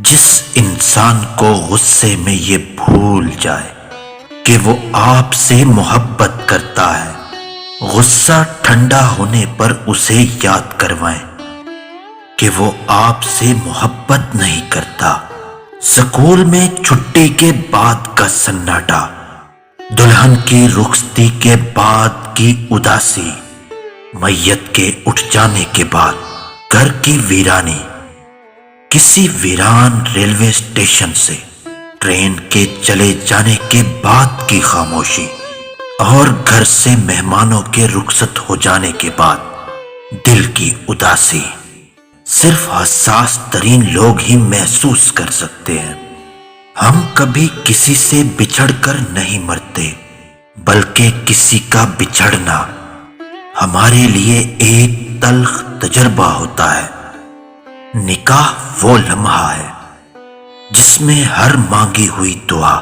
جس انسان کو غصے میں یہ بھول جائے کہ وہ آپ سے محبت کرتا ہے، غصہ ٹھنڈا ہونے پر اسے یاد کروائیں کہ وہ آپ سے محبت نہیں کرتا۔ سکول میں چھٹی کے بعد کا سناٹا، دلہن کی رخصتی کے بعد کی اداسی، میت کے اٹھ جانے کے بعد گھر کی ویرانی، کسی ویران ریلوے اسٹیشن سے ٹرین کے چلے جانے کے بعد کی خاموشی، اور گھر سے مہمانوں کے رخصت ہو جانے کے بعد دل کی اداسی، صرف حساس ترین لوگ ہی محسوس کر سکتے ہیں۔ ہم کبھی کسی سے بچھڑ کر نہیں مرتے، بلکہ کسی کا بچھڑنا ہمارے لیے ایک تلخ تجربہ ہوتا ہے۔ نکاح وہ لمحہ ہے جس میں ہر مانگی ہوئی دعا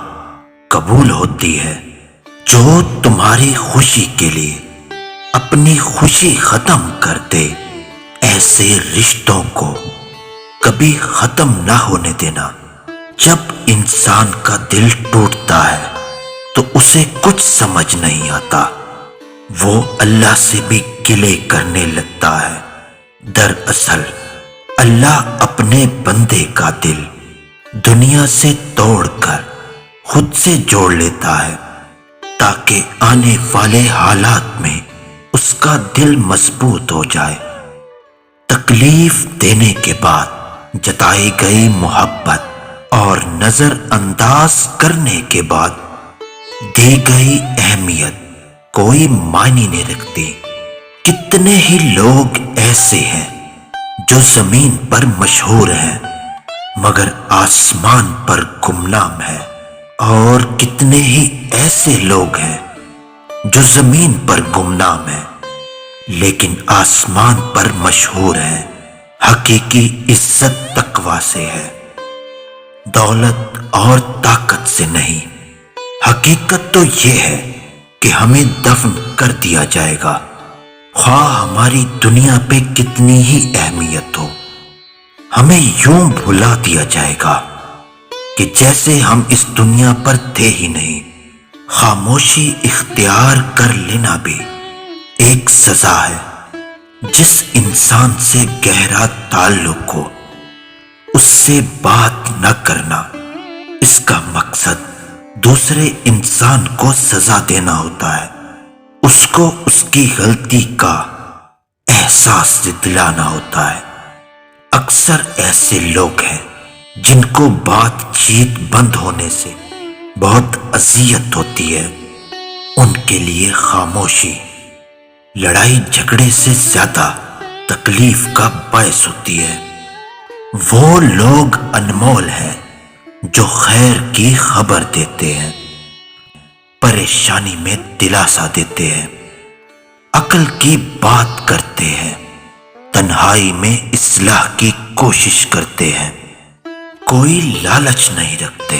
قبول ہوتی ہے۔ جو تمہاری خوشی کے لیے اپنی خوشی ختم کر دے، ایسے رشتوں کو کبھی ختم نہ ہونے دینا۔ جب انسان کا دل ٹوٹتا ہے تو اسے کچھ سمجھ نہیں آتا، وہ اللہ سے بھی گلے کرنے لگتا ہے۔ دراصل اللہ اپنے بندے کا دل دنیا سے توڑ کر خود سے جوڑ لیتا ہے، تاکہ آنے والے حالات میں اس کا دل مضبوط ہو جائے۔ تکلیف دینے کے بعد جتائی گئی محبت اور نظر انداز کرنے کے بعد دی گئی اہمیت کوئی معنی نہیں رکھتی۔ کتنے ہی لوگ ایسے ہیں جو زمین پر مشہور ہیں مگر آسمان پر گمنام ہیں، اور کتنے ہی ایسے لوگ ہیں جو زمین پر گمنام ہیں لیکن آسمان پر مشہور ہیں۔ حقیقی عزت تقویٰ سے ہے، دولت اور طاقت سے نہیں۔ حقیقت تو یہ ہے کہ ہمیں دفن کر دیا جائے گا، خواہ ہماری دنیا پہ کتنی ہی اہمیت ہو۔ ہمیں یوں بھلا دیا جائے گا کہ جیسے ہم اس دنیا پر تھے ہی نہیں۔ خاموشی اختیار کر لینا بھی ایک سزا ہے۔ جس انسان سے گہرا تعلق ہو اس سے بات نہ کرنا، اس کا مقصد دوسرے انسان کو سزا دینا ہوتا ہے، اس کو اس کی غلطی کا احساس دلانا ہوتا ہے۔ اکثر ایسے لوگ ہیں جن کو بات چیت بند ہونے سے بہت اذیت ہوتی ہے۔ ان کے لیے خاموشی لڑائی جھگڑے سے زیادہ تکلیف کا باعث ہوتی ہے۔ وہ لوگ انمول ہیں جو خیر کی خبر دیتے ہیں، پریشانی میں دلاسا دیتے ہیں، عقل کی بات کرتے ہیں، تنہائی میں اصلاح کی کوشش کرتے ہیں، کوئی لالچ نہیں رکھتے۔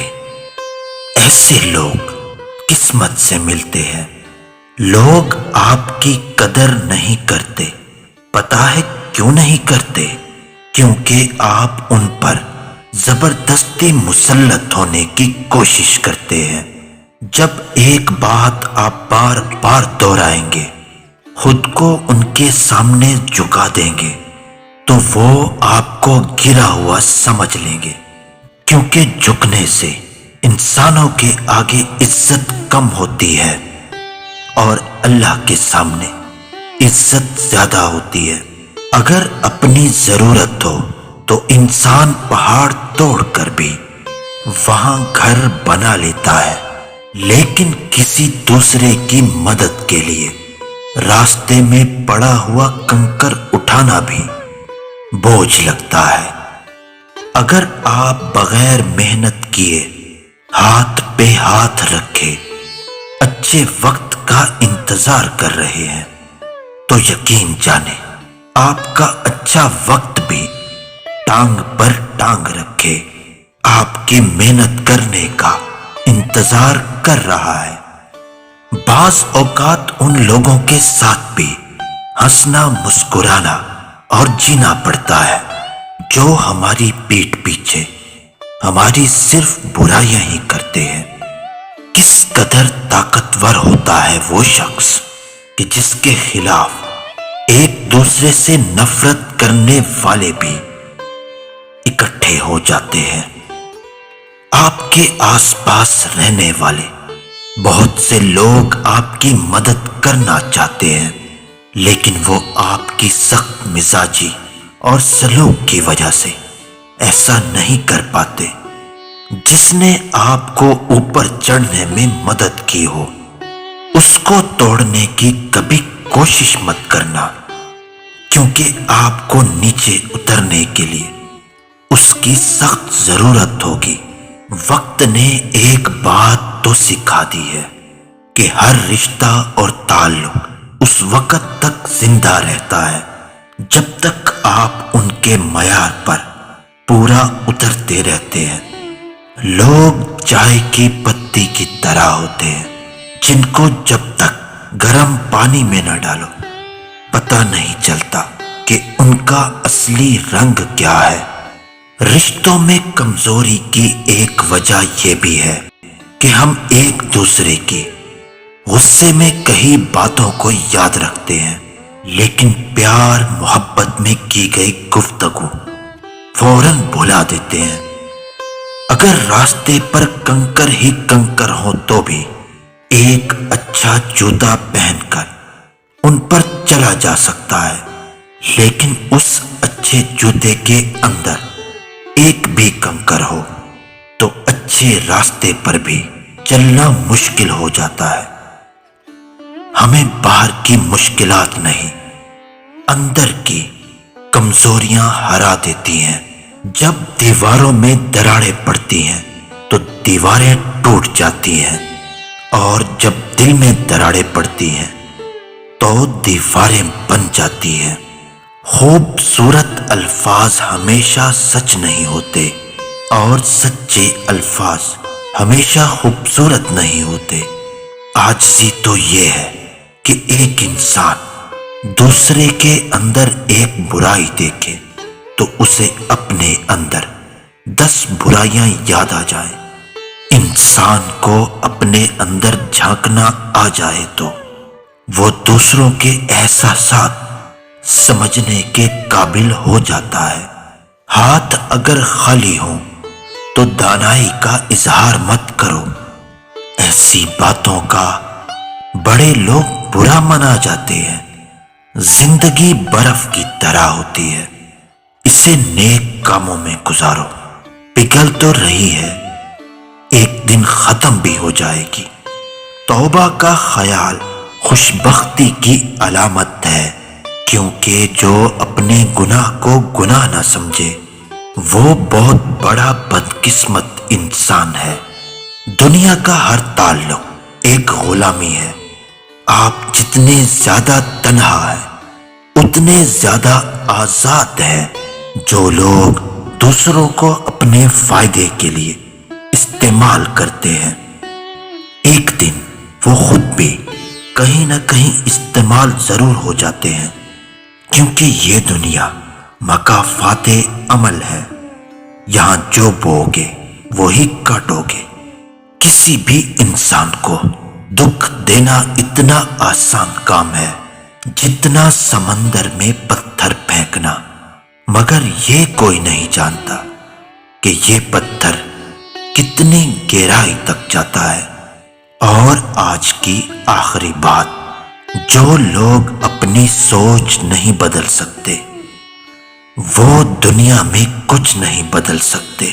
ایسے لوگ قسمت سے ملتے ہیں۔ لوگ آپ کی قدر نہیں کرتے، پتہ ہے کیوں نہیں کرتے؟ کیونکہ آپ ان پر زبردستی مسلط ہونے کی کوشش کرتے ہیں۔ جب ایک بات آپ بار بار دہرائیں گے، خود کو ان کے سامنے جھکا دیں گے، تو وہ آپ کو گرا ہوا سمجھ لیں گے، کیونکہ جھکنے سے انسانوں کے آگے عزت کم ہوتی ہے اور اللہ کے سامنے عزت زیادہ ہوتی ہے۔ اگر اپنی ضرورت ہو تو انسان پہاڑ توڑ کر بھی وہاں گھر بنا لیتا ہے، لیکن کسی دوسرے کی مدد کے لیے راستے میں پڑا ہوا کنکر اٹھانا بھی بوجھ لگتا ہے۔ اگر آپ بغیر محنت کیے ہاتھ پہ ہاتھ رکھے اچھے وقت کا انتظار کر رہے ہیں تو یقین جانیں آپ کا اچھا وقت بھی ٹانگ پر ٹانگ رکھے آپ کی محنت کرنے کا انتظار کر رہا ہے۔ بعض اوقات ان لوگوں کے ساتھ بھی ہنسنا، مسکرانا اور جینا پڑتا ہے جو ہماری پیٹھ پیچھے ہماری صرف برائیاں ہی کرتے ہیں۔ کس قدر طاقتور ہوتا ہے وہ شخص کہ جس کے خلاف ایک دوسرے سے نفرت کرنے والے بھی اکٹھے ہو جاتے ہیں۔ آپ کے آس پاس رہنے والے بہت سے لوگ آپ کی مدد کرنا چاہتے ہیں، لیکن وہ آپ کی سخت مزاجی اور سلوک کی وجہ سے ایسا نہیں کر پاتے۔ جس نے آپ کو اوپر چڑھنے میں مدد کی ہو، اس کو توڑنے کی کبھی کوشش مت کرنا، کیونکہ آپ کو نیچے اترنے کے لیے اس کی سخت ضرورت ہوگی۔ وقت نے ایک بات تو سکھا دی ہے کہ ہر رشتہ اور تعلق اس وقت تک زندہ رہتا ہے جب تک آپ ان کے معیار پر پورا اترتے رہتے ہیں۔ لوگ چائے کی پتی کی طرح ہوتے ہیں جن کو جب تک گرم پانی میں نہ ڈالو پتہ نہیں چلتا کہ ان کا اصلی رنگ کیا ہے۔ رشتوں میں کمزوری کی ایک وجہ یہ بھی ہے کہ ہم ایک دوسرے کی غصے میں کئی باتوں کو یاد رکھتے ہیں، لیکن پیار محبت میں کی گئی گفتگو فوراً بھلا دیتے ہیں۔ اگر راستے پر کنکر ہی کنکر ہو تو بھی ایک اچھا جوتا پہن کر ان پر چلا جا سکتا ہے، لیکن اس اچھے جوتے کے اندر ایک بھی کنکر ہو تو اچھے راستے پر بھی چلنا مشکل ہو جاتا ہے۔ ہمیں باہر کی مشکلات نہیں، اندر کی کمزوریاں ہرا دیتی ہیں۔ جب دیواروں میں دراڑیں پڑتی ہیں تو دیواریں ٹوٹ جاتی ہیں، اور جب دل میں دراڑیں پڑتی ہیں تو دیواریں بن جاتی ہیں۔ خوبصورت الفاظ ہمیشہ سچ نہیں ہوتے، اور سچے الفاظ ہمیشہ خوبصورت نہیں ہوتے۔ عاجزی تو یہ ہے کہ ایک انسان دوسرے کے اندر ایک برائی دیکھے تو اسے اپنے اندر 10 برائیاں یاد آ جائیں۔ انسان کو اپنے اندر جھانکنا آ جائے تو وہ دوسروں کے احساسات سمجھنے کے قابل ہو جاتا ہے۔ ہاتھ اگر خالی ہوں تو دانائی کا اظہار مت کرو۔ ایسی باتوں کا بڑے لوگ برا منا جاتے ہیں۔ زندگی برف کی طرح ہوتی ہے، اسے نیک کاموں میں گزارو۔ پگھل تو رہی ہے، ایک دن ختم بھی ہو جائے گی۔ توبہ کا خیال خوشبختی کی علامت ہے، کیونکہ جو اپنے گناہ کو گناہ نہ سمجھے وہ بہت بڑا بدقسمت انسان ہے۔ دنیا کا ہر تعلق ایک غلامی ہے۔ آپ جتنے زیادہ تنہا ہیں اتنے زیادہ آزاد ہیں۔ جو لوگ دوسروں کو اپنے فائدے کے لیے استعمال کرتے ہیں، ایک دن وہ خود بھی کہیں نہ کہیں استعمال ضرور ہو جاتے ہیں، کیونکہ یہ دنیا مکافات عمل ہے۔ یہاں جو بوگے وہی کاٹو گے۔ کسی بھی انسان کو دکھ دینا اتنا آسان کام ہے جتنا سمندر میں پتھر پھینکنا، مگر یہ کوئی نہیں جانتا کہ یہ پتھر کتنی گہرائی تک جاتا ہے۔ اور آج کی آخری بات، جو لوگ اپنی سوچ نہیں بدل سکتے وہ دنیا میں کچھ نہیں بدل سکتے۔